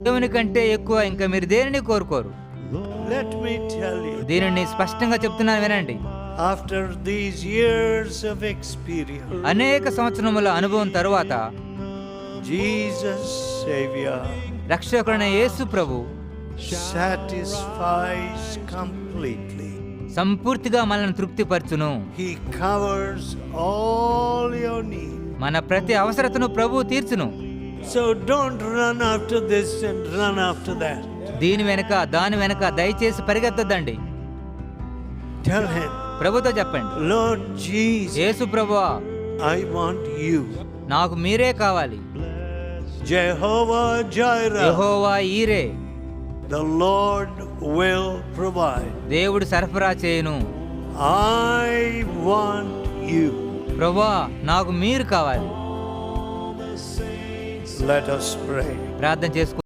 దేవుని కంటే ఎక్కువ ఇంకా మీరు దేనిని కోరుకోరు. Let me tell you, దీనిని స్పష్టంగా చెప్తున్నాను, వినండి. after these years of experience, అనేక సంవత్సరముల అనుభవం తరువాత Jesus Savior రక్షకుడైన యేసు ప్రభు satisfies completely. సంపూర్తిగా మనల్ని తృప్తిపరచును. He covers all your needs. మన ప్రతి అవసరతను ప్రభు తీర్చును. So don't run after this and run after that. దీని వెనక దాని వెనక దయచేసి పరిగెత్తద్దండి. Tell him, ప్రభుతో చెప్పండి, Lord Jesus, యేసు ప్రభువా, I want you. నాకు మీరే కావాలి. Jehovah Jireh, యెహోవా ఈరే, the Lord will provide. దేవుడు సరఫరా చేయును. I want you. ప్రభువా, నాకు మీరు కావాలి. Let us pray. ప్రార్థన చేసుకో.